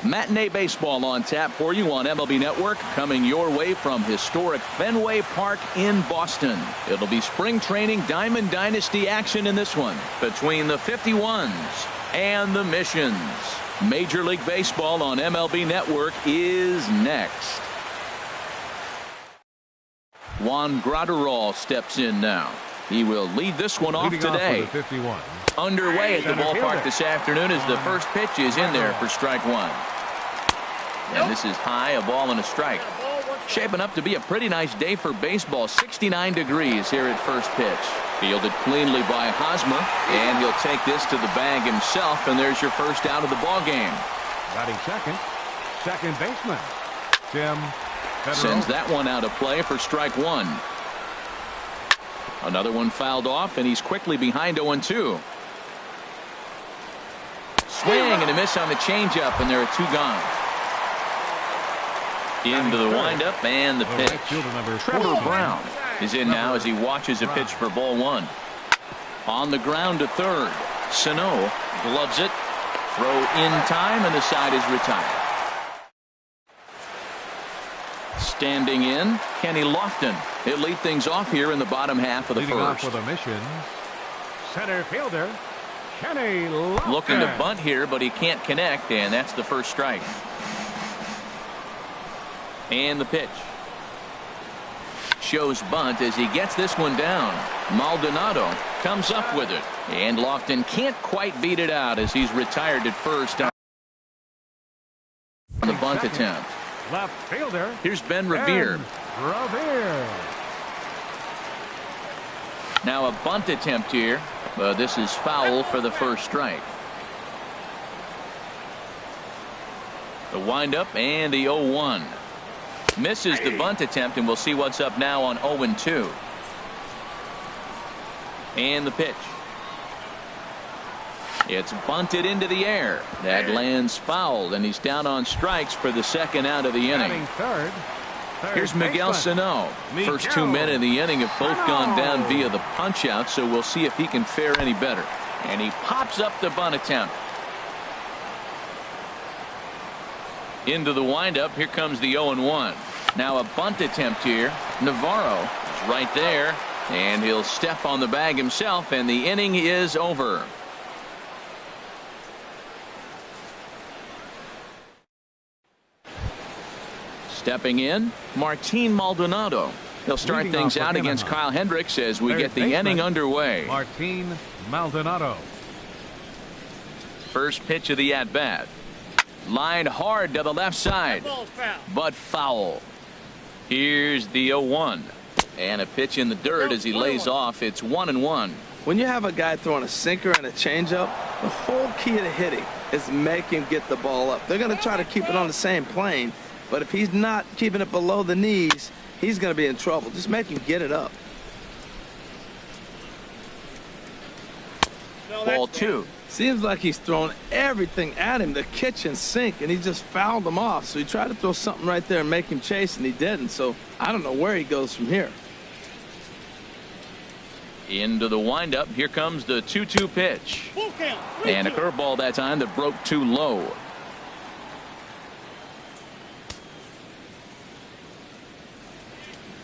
Matinee baseball on tap for you on MLB Network, coming your way from historic Fenway Park in Boston. It'll be spring training Diamond Dynasty action in this one between the 51s and the Missions. Major League Baseball on MLB Network is next. Juan Graterol steps in now. He will lead this one off today. Underway at the ballpark this afternoon as the first pitch is in there for strike one. And this is high, a ball and a strike. Shaping up to be a pretty nice day for baseball. 69 degrees here at first pitch. Fielded cleanly by Hosmer, and he'll take this to the bag himself, and there's your first out of the ball game. Batting second baseman Tim sends that one out of play for strike one. Another one fouled off, and he's quickly behind 0-2. Swing and a miss on the changeup, and there are two gone. Into the windup and the pitch. Trevor Brown is in now as he watches a pitch for ball one. On the ground to third. Sano gloves it. Throw in time, and the side is retired. Standing in, Kenny Lofton. He'll lead things off here in the bottom half of the first. For the Mission, center fielder Kenny Lofton. Looking to bunt here, but he can't connect, and that's the first strike. And the pitch. Shows bunt as he gets this one down. Maldonado comes up with it, and Lofton can't quite beat it out as he's retired at first on the bunt attempt. Left fielder. Here's Ben Revere. Now a bunt attempt here. This is foul for the first strike. The windup and the 0-1. Misses the bunt attempt, and we'll see what's up now on 0-2. And the pitch. It's bunted into the air. That lands fouled, and he's down on strikes for the second out of the inning. Third Here's Miguel Sano. First 2 men in the inning have both gone down via the punch out, so we'll see if he can fare any better. And he pops up the bunt attempt. Into the windup. Here comes the 0-1. Now a bunt attempt here. Navarro is right there, and he'll step on the bag himself, and the inning is over. Stepping in, Martin Maldonado. He'll start things out against Kyle Hendricks as we get the inning underway. Martin Maldonado. First pitch of the at-bat. Lined hard to the left side, but foul. Here's the 0-1. And a pitch in the dirt as he lays off. It's 1-1. When you have a guy throwing a sinker and a changeup, the whole key to hitting is make him get the ball up. They're going to try to keep it on the same plane, but if he's not keeping it below the knees, he's going to be in trouble. Just make him get it up. Ball two. Seems like he's throwing everything at him, the kitchen sink, and he just fouled him off. So he tried to throw something right there and make him chase, and he didn't. So I don't know where he goes from here. Into the windup. Here comes the 2-2 pitch. And a curveball that time that broke too low.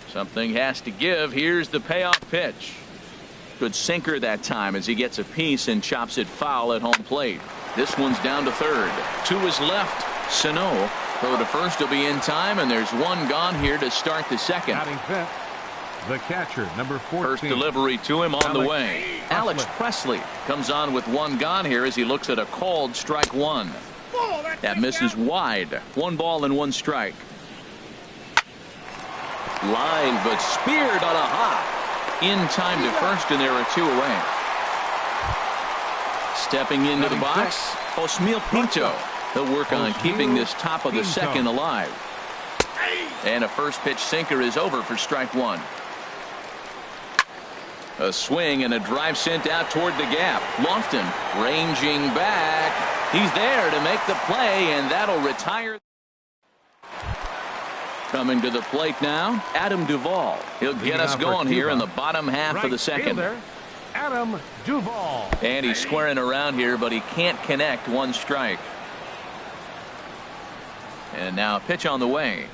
Something has to give. Here's the payoff pitch. Good sinker that time as he gets a piece and chops it foul at home plate. This one's down to third. To his left. Sano. Throw to first will be in time, and there's one gone here to start the second. Batting fifth, the catcher, number 14. First delivery to him on the way. Alex Presley comes on with one gone here as he looks at a called strike one. That misses wide. 1 ball and 1 strike. Line, but speared on a hop. In time to first, and there are 2 away. Stepping into the box, Osmeal Pinto. He'll work on keeping this top of the second alive. And a first pitch sinker is over for strike one. A swing and a drive sent out toward the gap. Lofton ranging back. He's there to make the play, and that'll retire. Coming to the plate now, Adam Duvall. He'll get us going here in the bottom half of the second. Adam Duvall. And he's squaring around here, but he can't connect. 1 strike. And now a pitch on the way.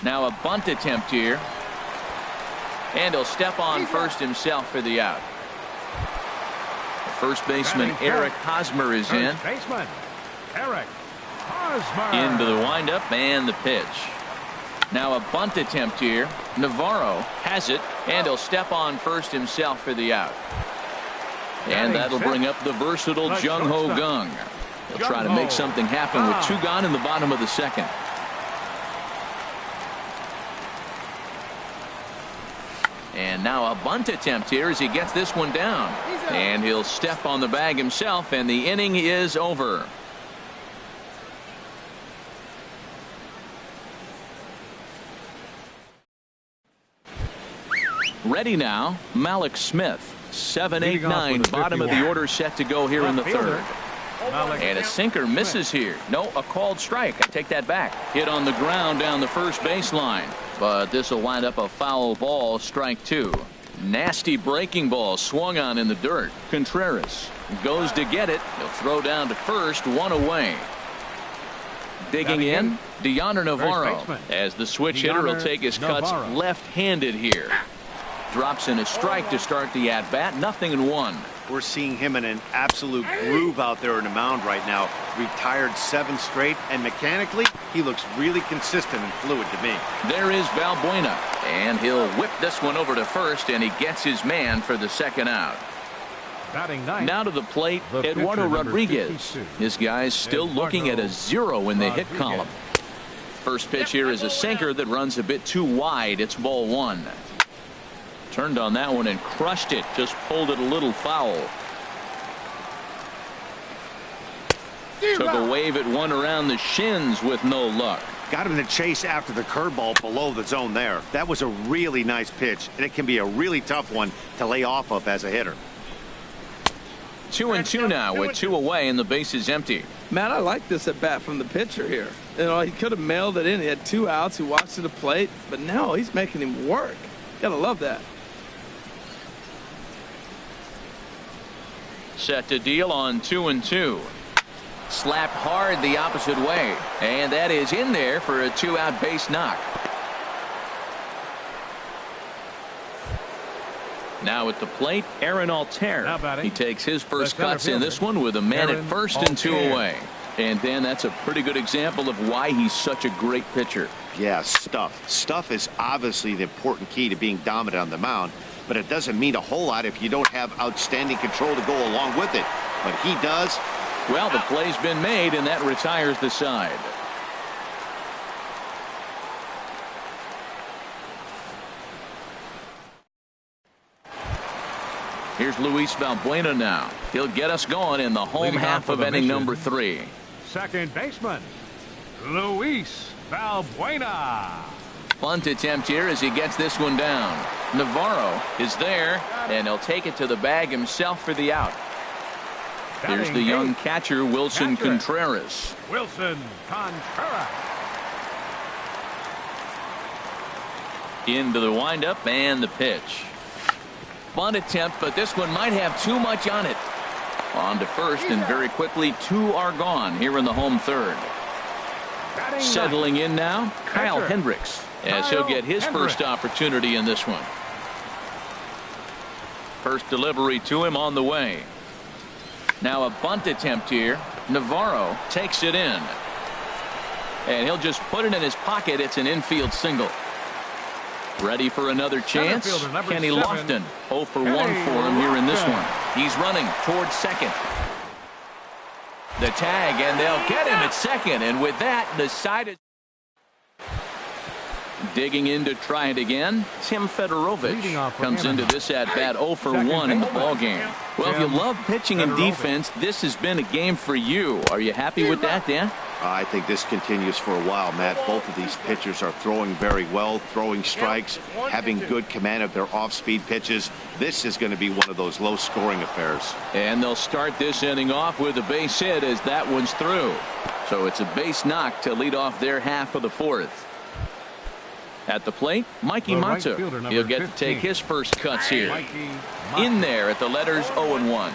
Now a bunt attempt here. And he'll step on first himself for the out. The first baseman Eric Hosmer is in. Baseman Eric Hosmer. Into the windup and the pitch. Now a bunt attempt here. Navarro has it, and he'll step on first himself for the out. And that'll bring up the versatile Jung Ho Kang. He'll try to make something happen with 2 gone in the bottom of the second. And now a bunt attempt here as he gets this one down. And he'll step on the bag himself, and the inning is over. Ready now, Malik Smith. 7, 8, 9, bottom of the order set to go here in the third. And a sinker misses here. No, a called strike. I take that back. Hit on the ground down the first baseline. But this will wind up a foul ball, strike 2. Nasty breaking ball swung on in the dirt. Contreras goes to get it. He'll throw down to first, 1 away. Digging in, Deoner Navarro, as the switch hitter will take his cuts left-handed here. Drops in a strike to start the at-bat. 0-1. We're seeing him in an absolute groove out there in the mound right now. Retired 7 straight, and mechanically, he looks really consistent and fluid to me. There is Valbuena, and he'll whip this one over to first, and he gets his man for the second out. Now to the plate, Eduardo Rodriguez. This guy's still looking at a 0 in the hit column. First pitch here is a sinker that runs a bit too wide. It's ball 1. Turned on that one and crushed it. Just pulled it a little foul. Took a wave at one around the shins with no luck. Got him to chase after the curveball below the zone there. That was a really nice pitch, and it can be a really tough one to lay off of as a hitter. 2-2 now with 2 away and the base is empty. Man, I like this at bat from the pitcher here. You know, he could have mailed it in. He had 2 outs. He walks to the plate, but now he's making him work. Gotta love that. Set to deal on 2-2. Slapped hard the opposite way, and that is in there for a 2-out base knock. Now at the plate, Aaron Altair. He takes his first cuts in this one with a man at first and 2 away. And Dan, that's a pretty good example of why he's such a great pitcher. Yeah, stuff. Stuff is obviously the important key to being dominant on the mound, but it doesn't mean a whole lot if you don't have outstanding control to go along with it. But he does. Well, the play's been made, and that retires the side. Here's Luis Valbuena now. He'll get us going in the home half of inning number 3. Second baseman, Luis Valbuena. Bunt attempt here as he gets this one down. Navarro is there, and he'll take it to the bag himself for the out. Here's the young catcher, Wilson Contreras. Wilson Contreras. Into the windup and the pitch. Bunt attempt, but this one might have too much on it. On to first, and very quickly 2 are gone here in the home third. Settling in now, Kyle Hendricks, as he'll get his first opportunity in this one. First delivery to him on the way. Now a bunt attempt here. Navarro takes it in, and he'll just put it in his pocket. It's an infield single. Ready for another chance? Kenny Lofton, 0 for 1 for him here in this one. He's running towards second. The tag, and they'll get him at second, and with that, the side is digging in to try it again. Tim Fedorovich comes into this at bat 0 for 1 in the ball game. Well, if you love pitching and defense, this has been a game for you. Are you happy with that, Dan? I think this continues for a while, Matt. Both of these pitchers are throwing very well, throwing strikes, having good command of their off-speed pitches. This is going to be one of those low-scoring affairs. And they'll start this inning off with a base hit as that one's through. So it's a base knock to lead off their half of the 4th. At the plate, Mikey Mantle. He'll get to take his first cuts here. In there at the letters 0-1.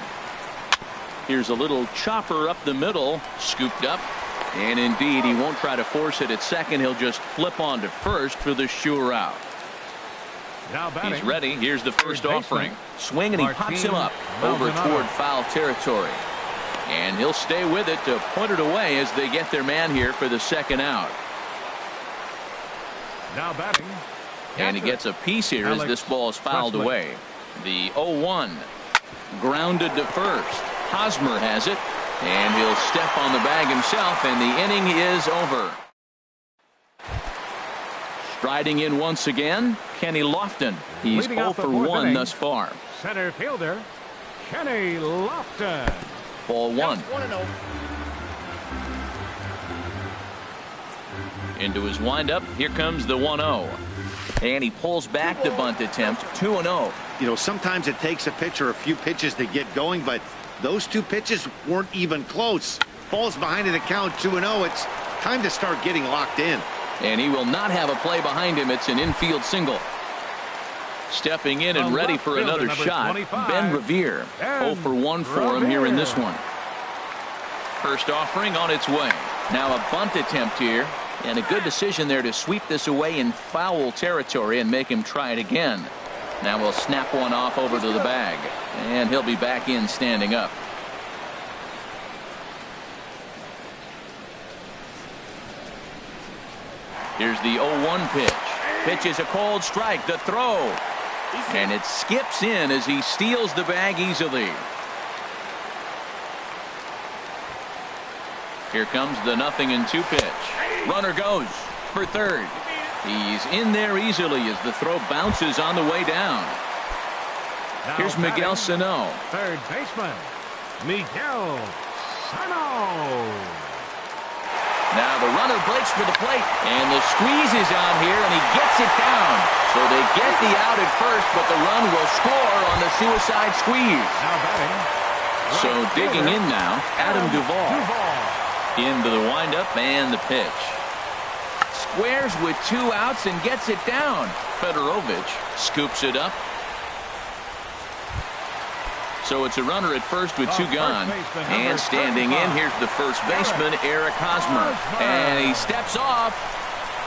Here's a little chopper up the middle, scooped up, And indeed, he won't try to force it at second. He'll just flip on to first for the sure out. Now batting, he's ready. Here's the first offering. Swing, and he pops him up Maldonado. over toward foul territory. And he'll stay with it to put it away as they get their man here for the second out. Now batting. And he gets a piece here as this ball is fouled away. The 0-1 grounded to first. Hosmer has it, and he'll step on the bag himself, and the inning is over. Striding in once again, Kenny Lofton. He's 0 for 1 thus far. Center fielder, Kenny Lofton. Ball 1. Into his windup. Here comes the 1-0. And he pulls back the bunt attempt. 2-0. You know, sometimes it takes a pitcher a few pitches to get going, but those two pitches weren't even close. Falls behind in the count, 2-0. It's time to start getting locked in. And he will not have a play behind him. It's an infield single. Stepping in and ready for another shot, 25. Ben Revere. 0 for 1 for him here in this one. First offering on its way. Now a bunt attempt here. And a good decision there to sweep this away in foul territory and make him try it again. Now we'll snap one off over to the bag. And he'll be back in standing up. Here's the 0-1 pitch. Pitch is a cold strike. The throw. And it skips in as he steals the bag easily. Here comes the 0-2 pitch. Runner goes for third. He's in there easily as the throw bounces on the way down. Now here's Miguel Sano. Third baseman, Miguel Sano. Now the runner breaks for the plate, and the squeeze is on here, and he gets it down. So they get the out at first, but the run will score on the suicide squeeze. Now batting. So digging in now, Adam Duvall. Into the windup and the pitch. Squares with 2 outs and gets it down. Fedorovich scoops it up. So it's a runner at first with 2 gone. And standing in, here's the first baseman, Eric Hosmer. And he steps off.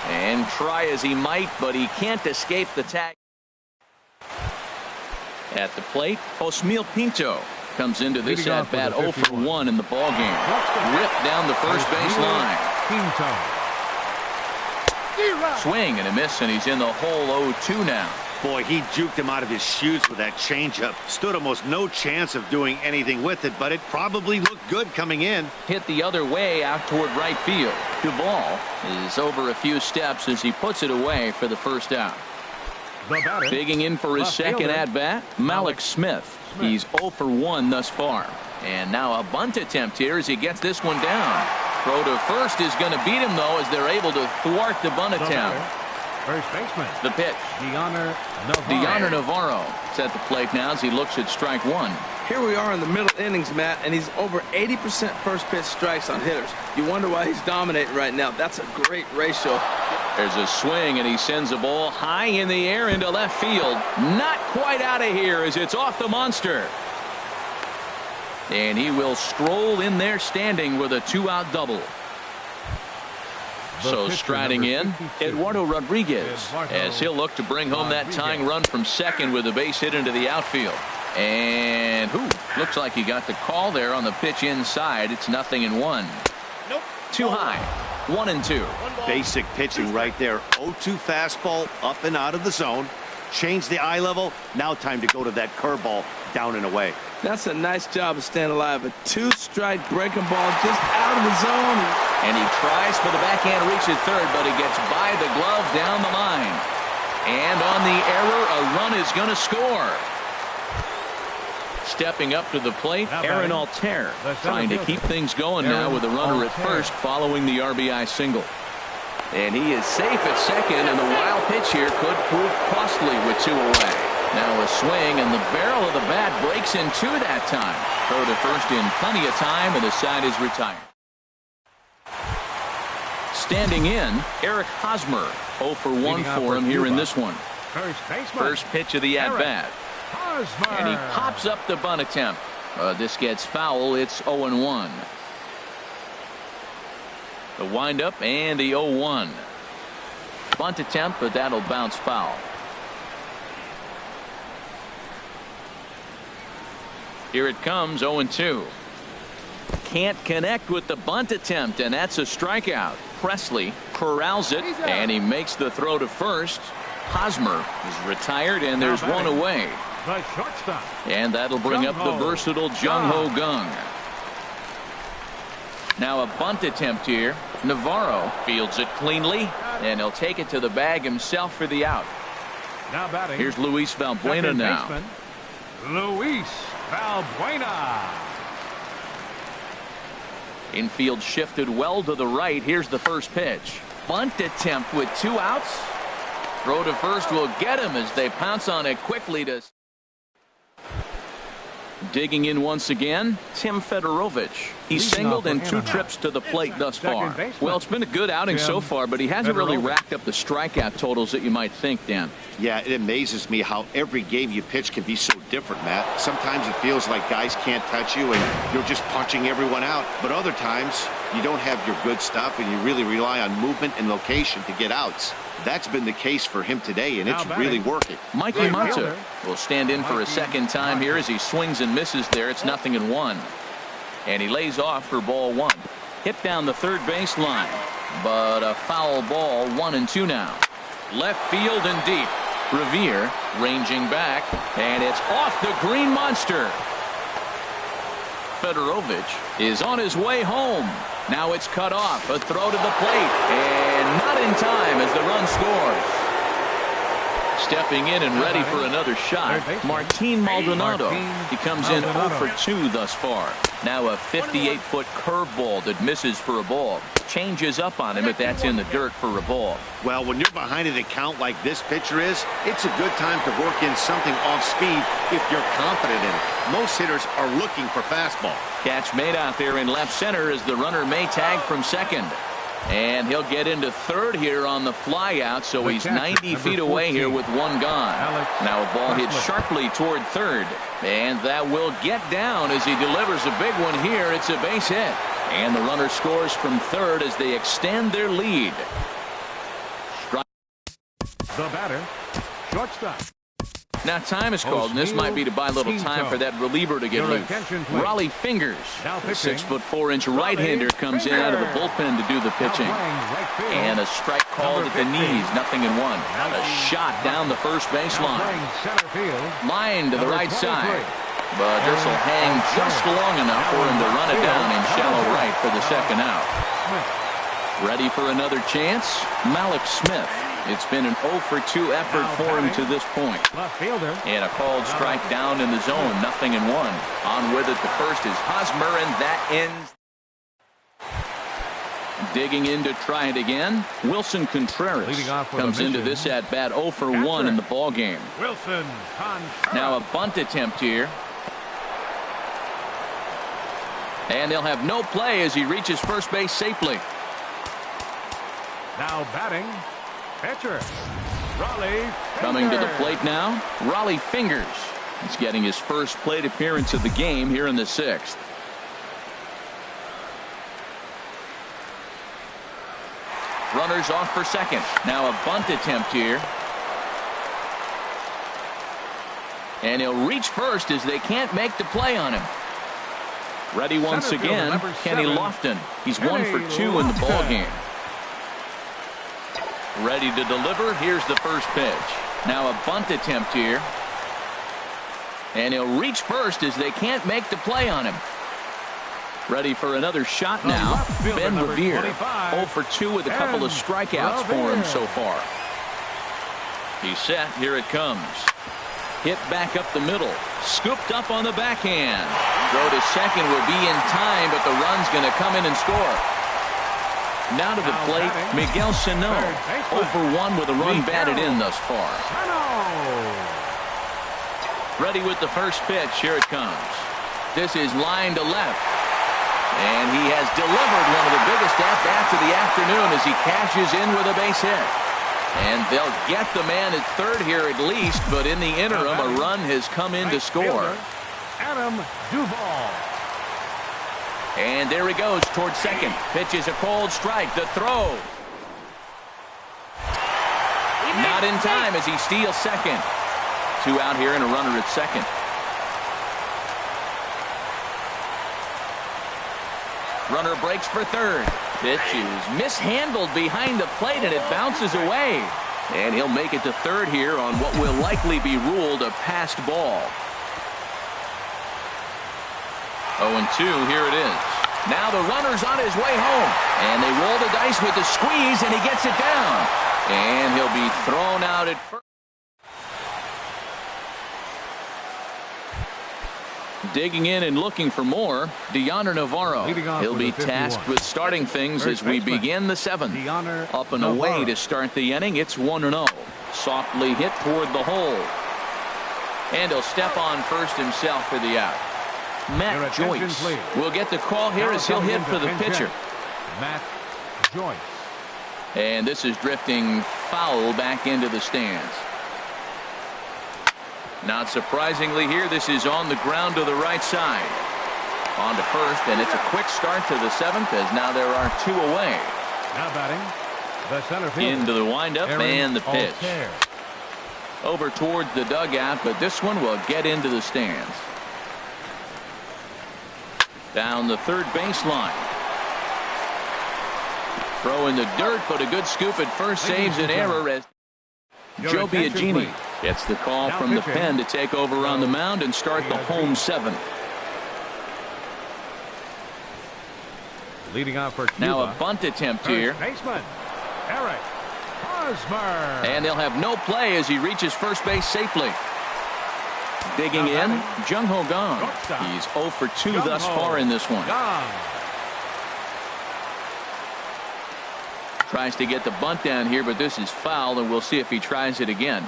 And try as he might, but he can't escape the tag. At the plate, Osmeil Pinto comes into this at bat 0 for 1 in the ball game. Ripped down the first base line. Swing and a miss, and he's in the hole 0-2 now. Boy, he juked him out of his shoes with that changeup. Stood almost no chance of doing anything with it, but it probably looked good coming in. Hit the other way out toward right field. Duvall is over a few steps as he puts it away for the first out. Digging in for his second at-bat, Malik Smith. He's 0 for 1 thus far. And now a bunt attempt here as he gets this one down. Throw to first is going to beat him, though, as they're able to thwart the bunt attempt. First baseman. The pitch. Deoner Navarro is at the plate now as he looks at strike 1. Here we are in the middle innings, Matt, and he's over 80% first pitch strikes on hitters. You wonder why he's dominating right now. That's a great ratio. There's a swing, and he sends a ball high in the air into left field. Not quite out of here as it's off the monster. And he will stroll in there standing with a 2-out double. So striding in, Eduardo Rodriguez, as he'll look to bring home that tying run from second with a base hit into the outfield. And looks like he got the call there on the pitch inside. It's 0-1. Nope. Too high. 1-2. Basic pitching right there. 0-2 fastball up and out of the zone. Change the eye level. Now time to go to that curveball down and away. That's a nice job of staying alive. A 2-strike breaking ball just out of the zone. And he tries for the backhand reach at third, but he gets by the glove down the line. And on the error, a run is going to score. Stepping up to the plate, Aaron Altair, trying to keep things going now with a runner at first following the RBI single. And he is safe at second, and the wild pitch here could prove costly with 2 away. Now a swing, and the barrel of the bat breaks in 2 that time. Throw to first in plenty of time, and the side is retired. Standing in, Eric Hosmer. 0 for 1 for him here in this one. First pitch of the at-bat. And he pops up the bunt attempt. This gets foul. It's 0-1. The windup and the 0-1. Bunt attempt, but that'll bounce foul. Here it comes, 0-2. Can't connect with the bunt attempt, and that's a strikeout. Presley corrals it, and he makes the throw to first. Hosmer is retired, and there's one away. The shortstop. And that'll bring up the versatile Jung-Ho Kang. Now a bunt attempt here. Navarro fields it cleanly, and he'll take it to the bag himself for the out. Now batting. Here's Luis Valbuena now. Luis Valbuena. Infield shifted well to the right. Here's the first pitch. Bunt attempt with 2 outs. Throw to first will get him as they pounce on it quickly to. Digging in once again, Tim Fedorovich. He's singled in 2 trips to the plate thus far. Well, it's been a good outing so far, but he hasn't really racked up the strikeout totals that you might think, Dan. Yeah, it amazes me how every game you pitch can be so different, Matt. Sometimes it feels like guys can't touch you and you're just punching everyone out. But other times you don't have your good stuff and you really rely on movement and location to get outs. That's been the case for him today, and it's really working. Mikey Mata will stand in for a second time here as he swings and misses there. It's 0-1. And he lays off for ball 1. Hit down the third baseline, but a foul ball. 1-2 now. Left field and deep. Revere ranging back, and it's off the green monster. Fedorovich is on his way home. Now it's cut off. A throw to the plate, and not in time as the run scores. Stepping in and ready for another shot, Martin Maldonado. He comes in 0 for 2 thus far. Now a 58-foot curveball that misses for a ball. Changes up on him if that's in the dirt for a ball. Well, when you're behind an account like this pitcher is, it's a good time to work in something off speed if you're confident in it. Most hitters are looking for fastball. Catch made out there in left center as the runner may tag from second. And he'll get into third here on the fly out, so he's 90 feet away here with 1 gone. Now a ball hit sharply toward third, and that will get down as he delivers a big one here. It's a base hit, and the runner scores from third as they extend their lead. The batter, shortstop. Now time is called, and this might be to buy a little time for that reliever to get loose. Raleigh Fingers, the 6'4" right-hander, comes in out of the bullpen to do the pitching. And a strike called at the knees, 0-1. A shot down the first baseline. Line to the right side. But this will hang just long enough for him to run it down in shallow right for the second out. Ready for another chance? Malik Smith. It's been an 0 for 2 effort for him to this point. And a called strike down in the zone, 0-1. On with it, the first is Hosmer, and that ends. Digging in to try it again, Wilson Contreras comes into this at bat 0 for 1 in the ball game. Now a bunt attempt here. And they'll have no play as he reaches first base safely. Now batting. Pitcher, Raleigh coming to the plate now, Raleigh Fingers. He's getting his first plate appearance of the game here in the 6th. Runners off for second. Now a bunt attempt here. And he'll reach first as they can't make the play on him. Ready once again, Kenny Lofton. He's 1 for 2 in the ball game. Ready to deliver. Here's the first pitch. Now a bunt attempt here. And he'll reach first as they can't make the play on him. Ready for another shot now. Ben Revere, 0 for 2 with a couple of strikeouts for him so far. He's set. Here it comes. Hit back up the middle. Scooped up on the backhand. Throw to second will be in time, but the run's going to come in and score. Now to the plate, Miguel Sano, 0 for 1 with a run batted in thus far. Ready with the first pitch. Here it comes. This is line to left. And he has delivered one of the biggest at-bats of the afternoon as he cashes in with a base hit. And they'll get the man at third here at least, but in the interim, a run has come in to score. Adam Duvall. And there he goes towards second. Pitch is a cold strike. The throw. Not in time as he steals second. 2 out here and a runner at second. Runner breaks for third. Pitch is mishandled behind the plate and it bounces away. And he'll make it to third here on what will likely be ruled a passed ball. 0-2, here it is. Now the runner's on his way home. And they roll the dice with the squeeze and he gets it down. And he'll be thrown out at first. Digging in and looking for more, Deoner Navarro. He'll be tasked with starting things as we begin the 7th. Up and away to start the inning. It's 1-0. Softly hit toward the hole. And he'll step on first himself for the out. Matt Joyce will get the call here as he'll hit for the pitcher. Matt Joyce. And this is drifting foul back into the stands. Not surprisingly here, this is on the ground to the right side. On to first, and it's a quick start to the 7th as now there are 2 away. Now batting, the center fielder. Into the windup and the pitch. Over towards the dugout, but this one will get into the stands. Down the third baseline. Throw in the dirt, but a good scoop at first saves an error as Joe Biagini gets the call from the pen to take over on the mound and start the home 7th. Leading off for Cuba. Now a bunt attempt here. Baseman Eric Hosmer. And they'll have no play as he reaches first base safely. Digging in, Jung Ho Gong. He's 0 for 2 thus far in this one. Tries to get the bunt down here, but this is foul, and we'll see if he tries it again.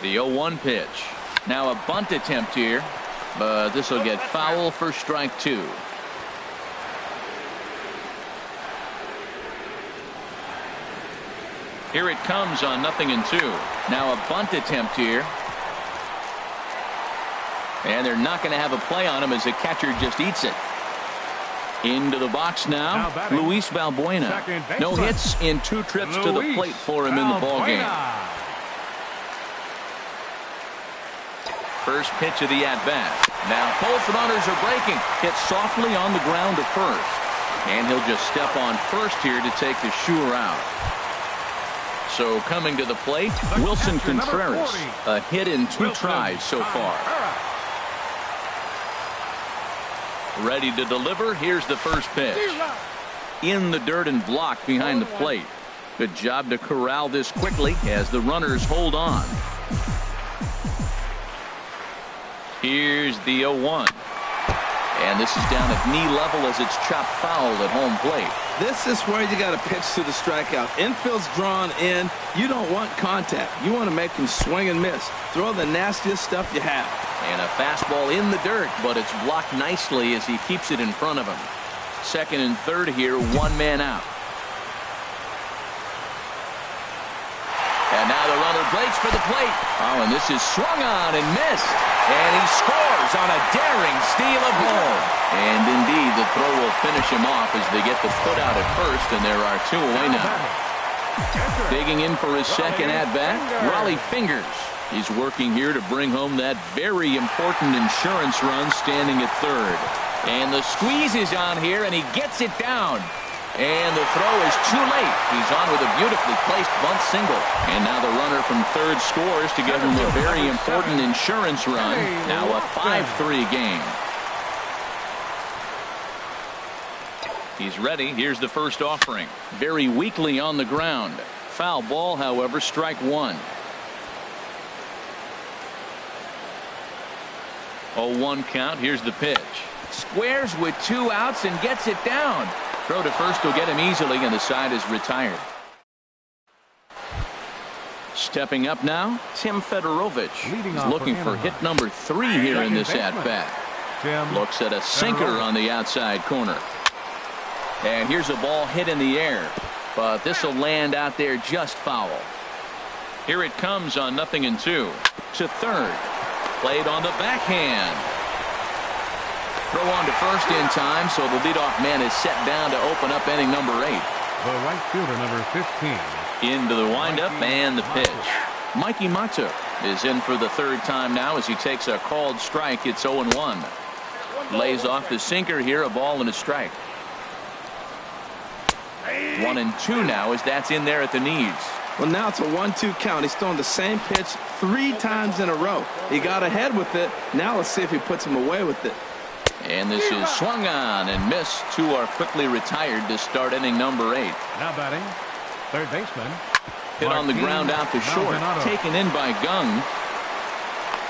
The 0-1 pitch. Now a bunt attempt here, but this will get foul for strike 2. Here it comes on 0-2. Now a bunt attempt here. And they're not going to have a play on him as the catcher just eats it. Into the box now, Luis Valbuena. No hits in 2 trips to the plate for him in the ballgame. First pitch of the at-bat. Now both runners are breaking. Hit softly on the ground to first. And he'll just step on first here to take the sure out. So coming to the plate, Wilson Contreras. A hit in 2 tries so far. Ready to deliver. Here's the first pitch. In the dirt and blocked behind the plate. Good job to corral this quickly as the runners hold on. Here's the 0-1. And this is down at knee level as it's chopped foul at home plate. This is where you got to pitch to the strikeout. Infield's drawn in. You don't want contact. You want to make him swing and miss. Throw the nastiest stuff you have. And a fastball in the dirt, but it's blocked nicely as he keeps it in front of him. Second and third here, 1 man out. And now the runner breaks for the plate. Oh, and this is swung on and missed. And he scores on a daring steal of home. And indeed, the throw will finish him off as they get the put out at first, and there are 2 away now. Digging in for his second at-bat, Raleigh Fingers. He's working here to bring home that very important insurance run standing at third. And the squeeze is on here, and he gets it down. And the throw is too late. He's on with a beautifully placed bunt single. And now the runner from third scores to give him a very important insurance run. Now a 5-3 game. He's ready. Here's the first offering. Very weakly on the ground. Foul ball, however, strike 1. 0-1 count. Here's the pitch. Squares with 2 outs and gets it down. Throw to first will get him easily, and the side is retired. Stepping up now, Tim Fedorovich. He's looking for hit number 3 here in this at-bat. Looks at a sinker on the outside corner. And here's a ball hit in the air, but this will land out there just foul. Here it comes on 0-2 to third. Played on the backhand. Throw on to first in time, so the leadoff man is set down to open up inning number 8. The right fielder, number 15. Into the windup and the pitch. Mikey Mato is in for the third time now as he takes a called strike. It's 0-1. Lays off the sinker here, a ball and a strike. 1-2 now as that's in there at the knees. Well, now it's a 1-2 count. He's throwing the same pitch 3 times in a row. He got ahead with it. Now let's see if he puts him away with it. And this is swung on and missed. 2 are quickly retired to start inning number 8. Now batting, third baseman. Hit on the ground out to short. Taken in by Gung.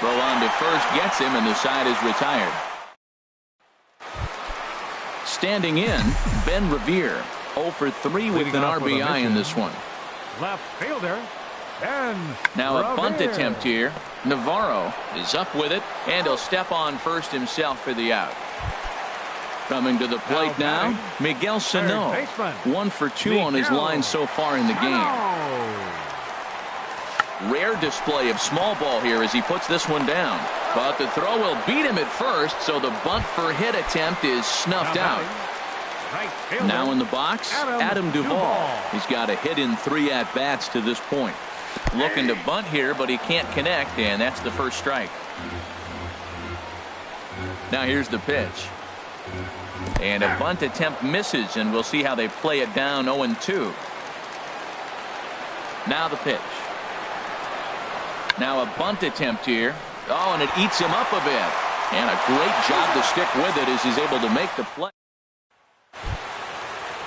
Throw on to first gets him, and the side is retired. Standing in, Ben Revere. 0 for 3 with an RBI in this one. Left fielder, Ben Now a bunt Revere. attempt here. Navarro is up with it, and he'll step on first himself for the out. Coming to the plate now, Miguel Sano. 1 for 2 on his line so far in the game. Rare display of small ball here as he puts this one down. But the throw will beat him at first, so the bunt for hit attempt is snuffed out. Now in the box, Adam Duvall. He's got a hit in 3 at-bats to this point. Looking to bunt here, but he can't connect, and that's the first strike. Now here's the pitch. And a bunt attempt misses, and we'll see how they play it down 0-2. Now the pitch. Now a bunt attempt here. Oh, and it eats him up a bit. And a great job to stick with it as he's able to make the play.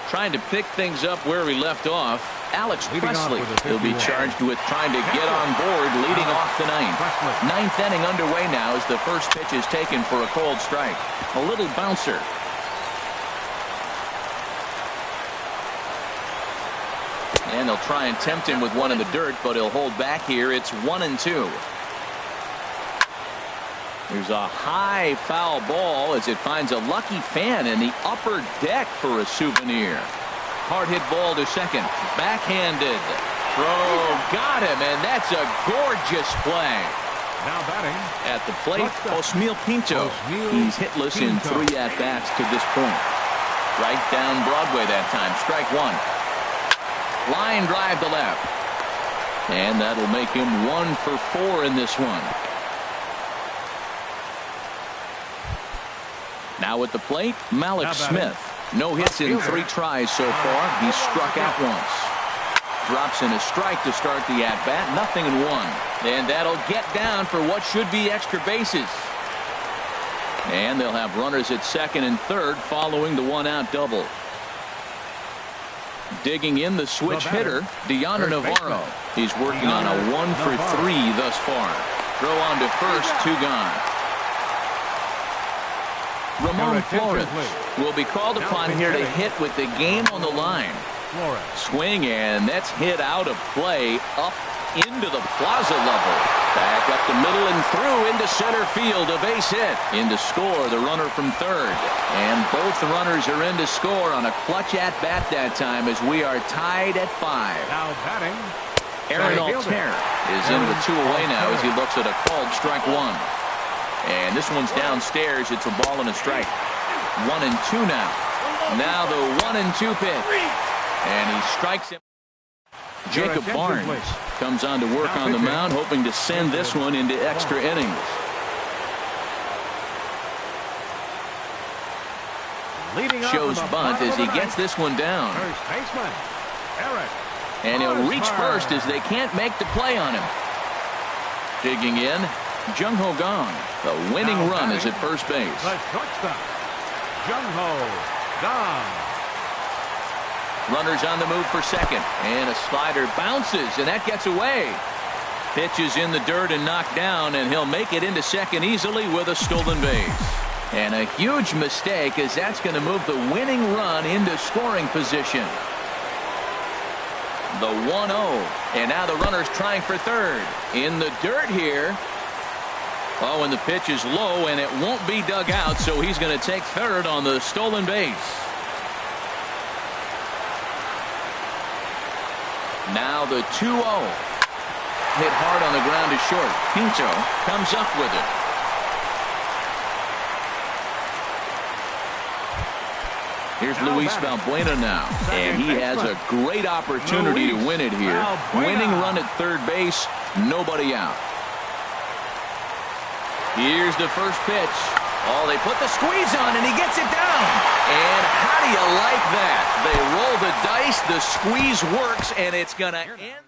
Trying to pick things up where we left off. Alex Presley will be charged with trying to get on board leading off the ninth. Ninth inning underway now as the first pitch is taken for a cold strike. A little bouncer. And they'll try and tempt him with one in the dirt, but he'll hold back here. It's 1-2. There's a high foul ball as it finds a lucky fan in the upper deck for a souvenir. Hard hit ball to second. Backhanded. Throw got him, and that's a gorgeous play. Now batting at the plate, Osmil Pinto. He's hitless in 3 at-bats to this point. Right down Broadway that time. Strike 1. Line drive to left. And that'll make him 1 for 4 in this one. Now at the plate, Malik Smith. No hits in 3 tries so far. He's struck out once. Drops in a strike to start the at-bat. 0-1. And that'll get down for what should be extra bases. And they'll have runners at second and third following the 1-out double. Digging in the switch hitter, Deander Navarro. He's working on a 1 for 3 thus far. Throw on to first, 2 gone. Ramon Flores will be called upon here to hit with the game on the line. Swing, and that's hit out of play up into the plaza level. Back up the middle and through into center field. A base hit. In to score the runner from third. And both runners are in to score on a clutch at bat that time as we are tied at 5. Now batting, Aaron Altair is in with 2 away now as he looks at a called strike 1. And this one's downstairs. It's a ball and a strike. 1-2 now. Now the 1-2 pitch. And he strikes him. Jacob Barnes comes on to work on the mound, hoping to send this one into extra innings. Shows bunt as he gets this one down. And he'll reach first as they can't make the play on him. Digging in, Jung-Ho Gong. The winning run is at first base. The shortstop, Jung-Ho Gong. Runners on the move for second. And a slider bounces, and that gets away. Pitch is in the dirt and knocked down, and he'll make it into second easily with a stolen base. And a huge mistake as that's going to move the winning run into scoring position. The 1-0. And now the runner's trying for third. In the dirt here. Oh, and the pitch is low, and it won't be dug out, so he's going to take third on the stolen base. Now the 2-0. hit hard on the ground to short. Pinto comes up with it. Here's Luis Valbuena now, and he has a great opportunity to win it here. Winning run at third base, nobody out. Here's the first pitch. Oh, they put the squeeze on, and he gets it down. And how do you like that? They roll the dice, the squeeze works, and it's going to end.